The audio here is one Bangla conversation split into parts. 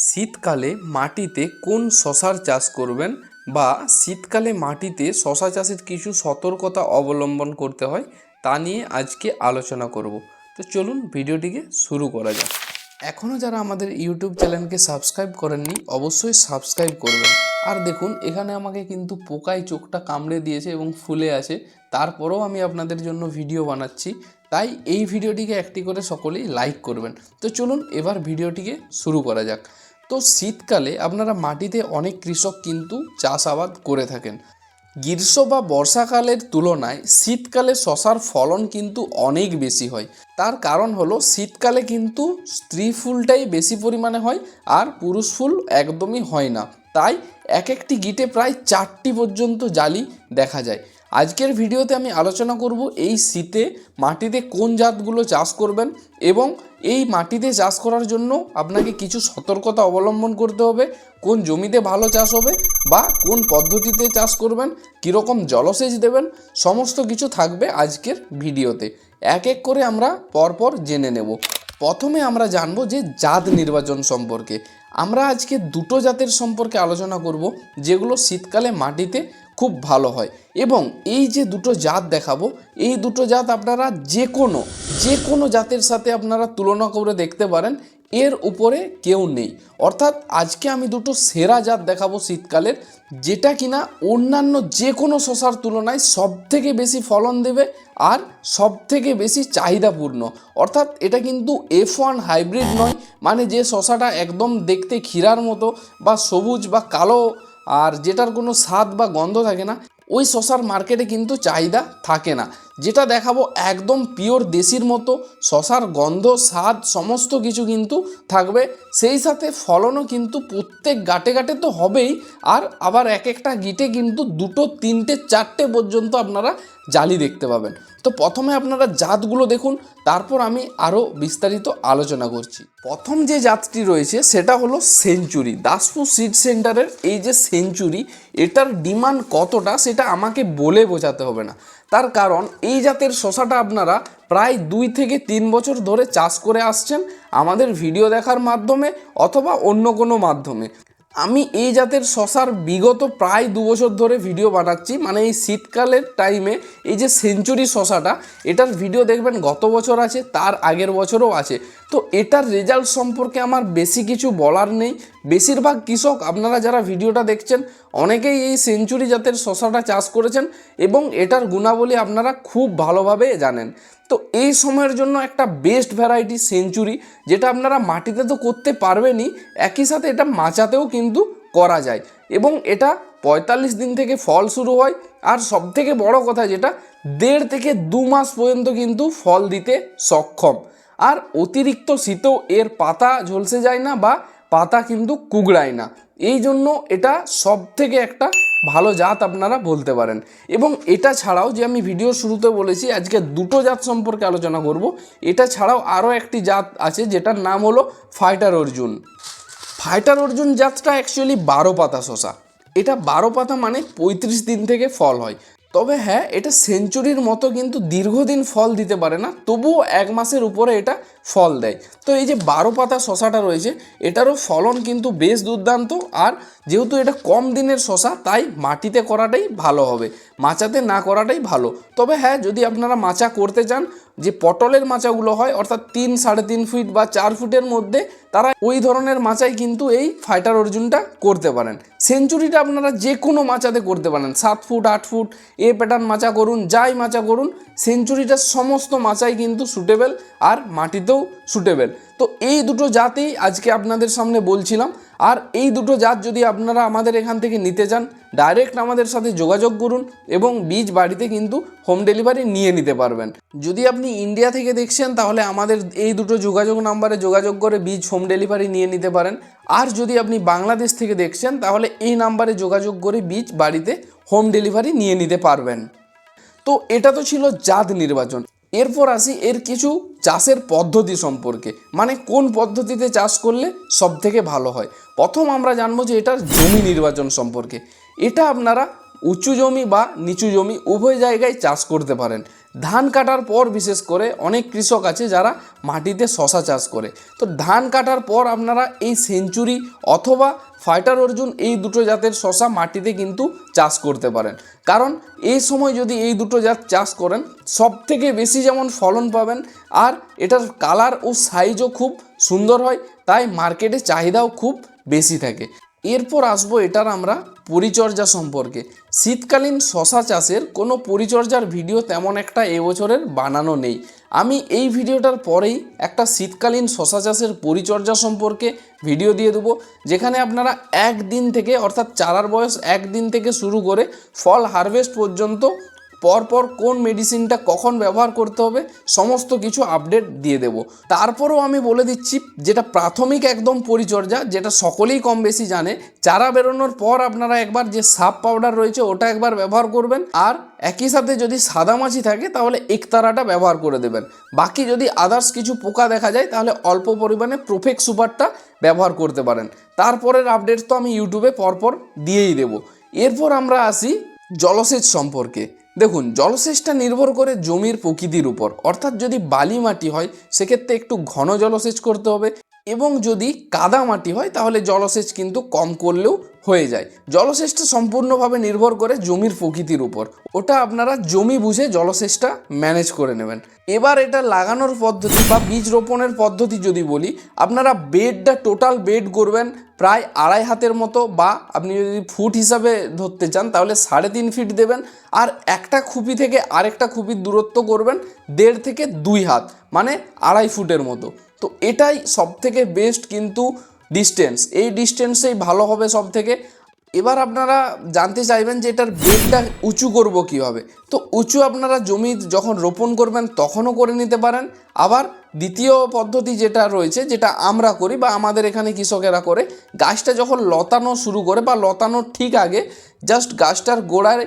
শীতকালে মাটিতে কোন শশার চাষ করবেন বা শীতকালে মাটিতে শশা চাষের কিছু সতর্কতা অবলম্বন করতে হয় তা নিয়ে আজকে আলোচনা করব। তো চলুন ভিডিওটিকে শুরু করা যাক। এখনও যারা আমাদের ইউটিউব চ্যানেলকে সাবস্ক্রাইব করেননি অবশ্যই সাবস্ক্রাইব করবেন। আর দেখুন এখানে আমাকে কিন্তু পোকায় চোখটা কামড়ে দিয়েছে এবং ফুলে আছে, তারপরেও আমি আপনাদের জন্য ভিডিও বানাচ্ছি। তাই এই ভিডিওটিকে একটি করে সকলেই লাইক করবেন। তো চলুন এবার ভিডিওটিকে শুরু করা যাক। তো শীতকালে আপনারা মাটিতে অনেক কৃষক কিন্তু চাষাবাদ করে থাকেন। গ্রীষ্ম বা বর্ষাকালের তুলনায় শীতকালে শশার ফলন কিন্তু অনেক বেশি হয়। তার কারণ হলো শীতকালে কিন্তু স্ত্রী ফুলটাই বেশি পরিমাণে হয় আর পুরুষ ফুল একদমই হয় না। তাই এক একটি গিটে প্রায় 4টি পর্যন্ত জালি দেখা যায়। আজকের ভিডিওতে আমি আলোচনা করব এই শীতে মাটিতে কোন জাতগুলো চাষ করবেন এবং এই মাটিতে চাষ করার জন্য আপনাকে কিছু সতর্কতা অবলম্বন করতে হবে, কোন জমিতে ভালো চাষ হবে বা কোন পদ্ধতিতে চাষ করবেন, কীরকম জলসেচ দেবেন, সমস্ত কিছু থাকবে আজকের ভিডিওতে। এক এক করে আমরা পরপর জেনে নেব। প্রথমে আমরা জানবো যে জাত নির্বাচন সম্পর্কে। আমরা আজকে দুটো জাতের সম্পর্কে আলোচনা করব যেগুলো শীতকালে মাটিতে খুব ভালো হয় এবং এই যে দুটো জাত দেখাবো এই দুটো জাত আপনারা যে কোনো জাতের সাথে আপনারা তুলনা করে দেখতে পারেন, এর উপরে কেউ নেই। অর্থাৎ আজকে আমি দুটো সেরা জাত দেখাবো শীতকালের, যেটা কিনা অন্যান্য যে কোনো শশার তুলনায় সবথেকে বেশি ফলন দেবে আর সবথেকে বেশি চাহিদাপূর্ণ। অর্থাৎ এটা কিন্তু F1 হাইব্রিড নয়, মানে যে শশাটা একদম দেখতে ক্ষীরার মতো বা সবুজ বা কালো আর যেটার কোনো স্বাদ বা গন্ধ থাকে না, ওই শশার মার্কেটে কিন্তু চাহিদা থাকে না। যেটা দেখাবো একদম পিওর দেশির মতো, শশার গন্ধ স্বাদ সমস্ত কিছু কিন্তু থাকবে, সেই সাথে ফলনও কিন্তু প্রত্যেক গাঁটে গাঁটে তো হবেই, আর আবার এক একটা গিটে কিন্তু 2, 3, 4টে পর্যন্ত আপনারা জালি দেখতে পাবেন। তো প্রথমে আপনারা জাতগুলো দেখুন, তারপর আমি আরও বিস্তারিত আলোচনা করছি। প্রথম যে জাতটি রয়েছে সেটা হলো সেঞ্চুরি। দাসপুর সিড সেন্টারের এই যে সেঞ্চুরি, এটার ডিমান্ড কতটা সেটা আমাকে বলে বোঝাতে হবে না। তার কারণ এই জাতের শশাটা আপনারা প্রায় 2 থেকে 3 বছর ধরে চাষ করে আসছেন আমাদের ভিডিও দেখার মাধ্যমে অথবা অন্য কোনো মাধ্যমে। আমি এই জাতের শশার বিগত প্রায় 2 বছর ধরে ভিডিও বানাচ্ছি, মানে এই শীতকালের টাইমে এই যে সেঞ্চুরি শশাটা, এটার ভিডিও দেখবেন গত বছর আছে, তার আগের বছরও আছে। তো এটার রেজাল্ট সম্পর্কে আমার বেশি কিছু বলার নেই। বেশিরভাগ কৃষক আপনারা যারা ভিডিওটা দেখছেন অনেকেই এই সেঞ্চুরি জাতের শশাটা চাষ করেছেন এবং এটার গুণাবলী আপনারা খুব ভালোভাবে জানেন। তো এই সময়ের জন্য একটা বেস্ট ভ্যারাইটি সেঞ্চুরি, যেটা আপনারা মাটিতে তো করতে পারবেনই, একই সাথে এটা মাচাতেও কিন্তু করা যায় এবং এটা 45 দিন থেকে ফল শুরু হয়। আর সবথেকে বড় কথা যেটা, 1.5 থেকে 2 মাস পর্যন্ত কিন্তু ফল দিতে সক্ষম। আর অতিরিক্ত শীতেও এর পাতা ঝলসে যায় না বা পাতা কিন্তু কুঁকড়ায় না, এই জন্য এটা সবথেকে একটা ভালো জাত আপনারা বলতে পারেন। এবং এটা ছাড়াও যে আমি ভিডিও শুরুতে বলেছি আজকে দুটো জাত সম্পর্কে আলোচনা করব, এটা ছাড়াও আরও একটি জাত আছে যেটার নাম হলো ফাইটার অর্জুন। ফাইটার অর্জুন জাতটা অ্যাকচুয়ালি 12 পাতা শশা। এটা 12 পাতা মানে 35 দিন থেকে ফল হয়। তবে হ্যাঁ, এটা সেঞ্চুরির মতো কিন্তু দীর্ঘদিন ফল দিতে পারে না, তবুও 1 মাসের উপরে এটা ফল দেয়। তো এই যে 12 পাতা শশাটা রয়েছে এটারও ফলন কিন্তু বেশ দুর্দান্ত। আর যেহেতু এটা কম দিনের শশা তাই মাটিতে করাটাই ভালো হবে, মাচাতে না করাটাই ভালো। তবে হ্যাঁ, যদি আপনারা মাচা করতে চান, যে পটলের মাচাগুলো হয় অর্থাৎ 3, 3.5 ফিট বা 4 ফুটের মধ্যে, তারা ওই ধরনের মাচাই কিন্তু এই ফাইটার অর্জুনটা করতে পারেন। সেঞ্চুরিটা আপনারা যে কোনো মাচাতে করতে পারেন, 7 ফুট 8 ফুট এ প্যাটার্ন মাচা করুন, যাই মাচা করুন, সেঞ্চুরিটার সমস্ত মাচাই কিন্তু সুটেবেল আর মাটিতেও সুটেবেল। তো এই দুটো জাতই আজকে আপনাদের সামনে বলছিলাম। আর এই দুটো জাত যদি আপনারা আমাদের এখান থেকে নিতে চান, ডাইরেক্ট আমাদের সাথে যোগাযোগ করুন এবং বীজ বাড়িতে কিন্তু হোম ডেলিভারি নিয়ে নিতে পারবেন। যদি আপনি ইন্ডিয়া থেকে দেখছেন তাহলে আমাদের এই দুটো যোগাযোগ নাম্বারে যোগাযোগ করে বীজ হোম ডেলিভারি নিয়ে নিতে পারেন। আর যদি আপনি বাংলাদেশ থেকে দেখছেন তাহলে এই নাম্বারে যোগাযোগ করে বীজ বাড়িতে হোম ডেলিভারি নিয়ে নিতে পারবেন। তো এটা তো ছিল জাত নির্বাচন। এরপর আসি এর কিছু চাষের পদ্ধতি সম্পর্কে, মানে কোন পদ্ধতিতে চাষ করলে সব থেকে ভালো হয়। প্রথম আমরা জানবো যে এটার জমি নির্বাচন সম্পর্কে। এটা আপনারা উঁচু জমি বা নিচু জমি উভয় জায়গায় চাষ করতে পারেন। ধান কাটার পর বিশেষ করে অনেক কৃষক আছে যারা মাটিতে শশা চাষ করে। তো ধান কাটার পর আপনারা এই সেঞ্চুরি অথবা ফাইটার অর্জুন এই দুটো জাতের শশা মাটিতে কিন্তু চাষ করতে পারেন। কারণ এই সময় যদি এই দুটো জাত চাষ করেন সবথেকে বেশি যেমন ফলন পাবেন, আর এটার কালার ও সাইজও খুব সুন্দর হয়, তাই মার্কেটে চাহিদাও খুব বেশি থাকে। এরপর আসবো এটার আমরা পরিচর্যা সম্পর্কে। শীতকালীন শশা চাষের কোনো পরিচর্যার ভিডিও তেমন একটা এবছরের বানানো নেই। আমি এই ভিডিওটার পরেই একটা শীতকালীন শশা চাষের পরিচর্যা সম্পর্কে ভিডিও দিয়ে দেবো, যেখানে আপনারা একদিন থেকে অর্থাৎ চারার বয়স একদিন থেকে শুরু করে ফল হারভেস্ট পর্যন্ত পরপর কোন মেডিসিনটা কখন ব্যবহার করতে হবে সমস্ত কিছু আপডেট দিয়ে দেব। তারপরেও আমি বলে দিচ্ছি যেটা প্রাথমিক একদম পরিচর্যা, যেটা সকলেই কম বেশি জানে, চারা বেরোনোর পর আপনারা একবার যে সাপ পাউডার রয়েছে ওটা একবার ব্যবহার করবেন, আর একই সাথে যদি সাদামাছি থাকে তাহলে একতারাটা ব্যবহার করে দেবেন। বাকি যদি আদার্স কিছু পোকা দেখা যায় তাহলে অল্প পরিমাণে প্রোফেক্স সুপারটা ব্যবহার করতে পারেন। তারপরের আপডেট তো আমি ইউটিউবে পরপর দিয়েই দেব। এরপর আমরা আসি জলসেচ সম্পর্কে। দেখুন, জলসেচটা নির্ভর করে জমির প্রকৃতির উপর, অর্থাৎ যদি বালি মাটি হয় সেক্ষেত্রে একটু ঘন জলসেচ করতে হবে, এবং যদি কাদা মাটি হয় তাহলে জলসেচ কিন্তু কম করলেও হয়ে যায়। জলসেচটা সম্পূর্ণভাবে নির্ভর করে জমির প্রকৃতির উপর, ওটা আপনারা জমি বুঝে জলসেচটা ম্যানেজ করে নেবেন। এবার এটা লাগানোর পদ্ধতি বা বীজ রোপণের পদ্ধতি যদি বলি, আপনারা বেডটা টোটাল বেড করবেন প্রায় 2.5 হাতের মতো, বা আপনি যদি ফুট হিসাবে ধরতে চান তাহলে 3.5 ফিট দেবেন, আর একটা খুপি থেকে আরেকটা খুপির দূরত্ব করবেন 1.5 থেকে 2 হাত, মানে 2.5 ফুটের মতো। তো এটাই সব থেকে বেস্ট কিন্তু ডিস্টেন্স, এই ডিস্টেন্সেই ভালো হবে সব থেকে। এবার আপনারা জানতে চাইবেন যে এটার বেডটা উঁচু করব কীভাবে। তো উঁচু আপনারা জমি যখন রোপণ করবেন তখনও করে নিতে পারেন। আবার দ্বিতীয় পদ্ধতি যেটা রয়েছে, যেটা আমরা করি বা আমাদের এখানে কৃষকেরা করে, গাছটা যখন লতানো শুরু করে বা লতানোর ঠিক আগে জাস্ট গাছটার গোড়ায়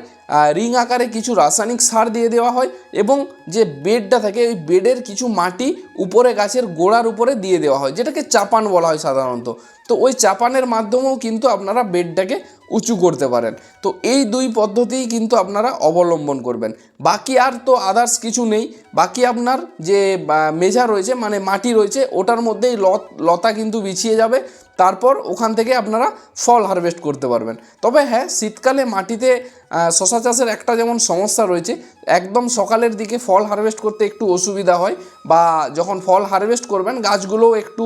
রিং আকারে কিছু রাসায়নিক সার দিয়ে দেওয়া হয়, এবং যে বেডটা থাকে ওই বেডের কিছু মাটি উপরে গাছের গোড়ার উপরে দিয়ে দেওয়া হয়, যেটাকে চাপান বলা হয় সাধারণত। তো ওই চাপানের মাধ্যমেও কিন্তু আপনারা বেডটাকে উঁচু করতে পারেন। তো এই দুই পদ্ধতিই কিন্তু আপনারা অবলম্বন করবেন। বাকি আর তো আদার্স কিছু নেই। বাকি আপনার যে মেঝা রয়েছে মানে মাটি রয়েছে ওটার মধ্যেই লতা কিন্তু বিছিয়ে যাবে, তারপর ওখান থেকে আপনারা ফল হারভেস্ট করতে পারবেন। তবে হ্যাঁ, শীতকালে মাটিতে শশা চাষের একটা যেমন সমস্যা রয়েছে, একদম সকালের দিকে ফল হারভেস্ট করতে একটু অসুবিধা হয়, বা যখন ফল হারভেস্ট করবেন গাছগুলোও একটু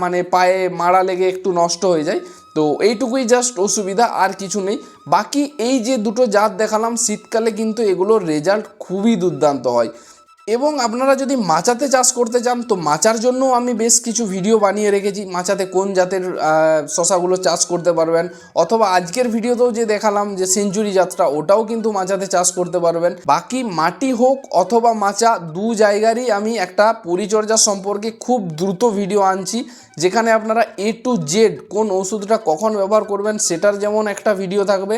মানে পায়ে মাড়া লেগে একটু নষ্ট হয়ে যায়। তো এইটুকুই জাস্ট অসুবিধা, আর কিছু নেই। বাকি এই যে দুটো জাত দেখালাম শীতকালে কিন্তু এগুলোর রেজাল্ট খুবই দুর্দান্ত হয়। এবং আপনারা যদি মাচাতে চাষ করতে চান তো মাচার জন্য আমি বেশ কিছু ভিডিও বানিয়ে রেখেছি, মাচাতে কোন জাতের শশাগুলো চাষ করতে পারবেন, অথবা আজকের ভিডিওতেও যে দেখালাম যে সেঞ্চুরি জাতটা, ওটাও কিন্তু মাচাতে চাষ করতে পারবেন। বাকি মাটি হোক অথবা মাচা, দু জায়গারই আমি একটা পরিচর্যা সম্পর্কে খুব দ্রুত ভিডিও আনছি, যেখানে আপনারা A to Z কোন ওষুধটা কখন ব্যবহার করবেন সেটার যেমন একটা ভিডিও থাকবে,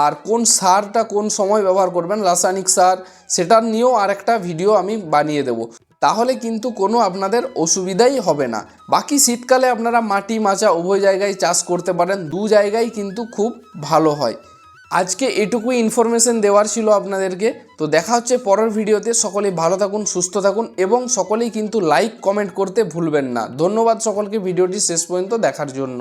আর কোন সারটা কোন সময় ব্যবহার করবেন রাসায়নিক সার সেটার নিয়েও আরেকটা ভিডিও আমি বানিয়ে দেব। তাহলে কিন্তু কোনো আপনাদের অসুবিধাই হবে না। বাকি শীতকালে আপনারা মাটি মাচা উভয় জায়গায় চাষ করতে পারেন, দু জায়গায় কিন্তু খুব ভালো হয়। আজকে এটুকুই ইনফরমেশন দেওয়ার ছিল আপনাদেরকে। তো দেখা হচ্ছে পরের ভিডিওতে। সকলেই ভালো থাকুন, সুস্থ থাকুন, এবং সকলেই কিন্তু লাইক কমেন্ট করতে ভুলবেন না। ধন্যবাদ সকলকে ভিডিওটি শেষ পর্যন্ত দেখার জন্য।